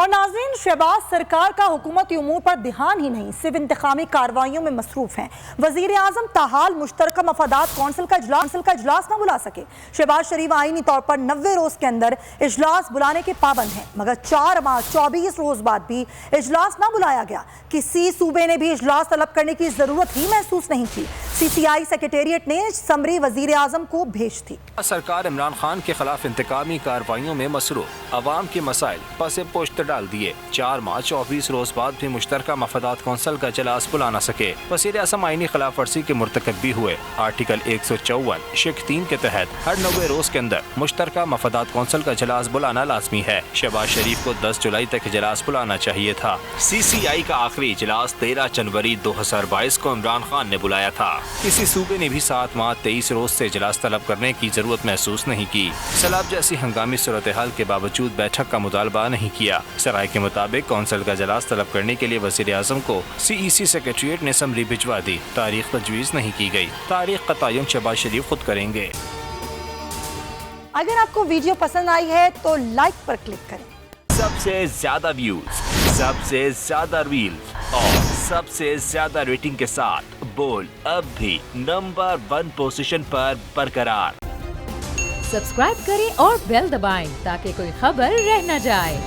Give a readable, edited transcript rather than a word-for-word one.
اور ناظرین، شہباز سرکار کا حکومتی امور پر دھیان ہی نہیں، صرف انتخابی کارروائیوں میں مصروف ہیں۔ وزیر اعظم تاحال مشترکہ مفادات کونسل کا اجلاس نہ بلا سکے۔ شہباز شریف آئینی طور پر 90 روز کے اندر اجلاس بلانے کے پابند ہیں، مگر 4 ماہ 24 روز بعد بھی اجلاس نہ بلایا گیا۔ کسی صوبے نے بھی اجلاس طلب کرنے کی ضرورت ہی محسوس نہیں کی۔ سی سی آئی سیکریٹریٹ نے سمری وزیر اعظم کو بھیج دی۔ سرکار عمران خان کے خلاف انتقامی کارروائیوں میں مصروف، عوام کے مسائل پس پشت ڈال دیے۔ 4 ماہ 24 روز بعد بھی مشترکہ مفادات کونسل کا اجلاس بلا نہ سکے۔ وزیر اعظم آئینی خلاف ورزی کے مرتکب بھی ہوئے۔ آرٹیکل 154 شق 3 کے تحت ہر 90 روز کے اندر مشترکہ مفادات کونسل کا اجلاس بلانا لازمی ہے۔ شہباز شریف کو 10 جولائی تک اجلاس بلانا چاہیے تھا۔ سی سی آئی کا آخری اجلاس 13 جنوری 2022 کو عمران خان نے بلایا تھا۔ کسی صوبے نے بھی 7 ماہ 23 روز سے اجلاس طلب کرنے کی ضرورت محسوس نہیں کی۔ سیلاب جیسی ہنگامی صورتحال کے باوجود بیٹھک کا مطالبہ نہیں کیا۔ سرائے کے مطابق کونسل کا اجلاس طلب کرنے کے لیے وزیر اعظم کو سی ای سی سیکریٹریٹ نے سمری بھجوا دی۔ تاریخ تجویز نہیں کی گئی۔ تاریخ کا تعین شہباز شریف خود کریں گے۔ اگر آپ کو ویڈیو پسند آئی ہے تو لائک پر کلک کریں۔ سب سے زیادہ ویوز، سب سے زیادہ ریلز اور سب سے زیادہ ریٹنگ کے ساتھ بول اب بھی نمبر 1 پوزیشن پر برقرار۔ سبسکرائب کریں اور بیل دبائیں تاکہ کوئی خبر رہ نہ جائے۔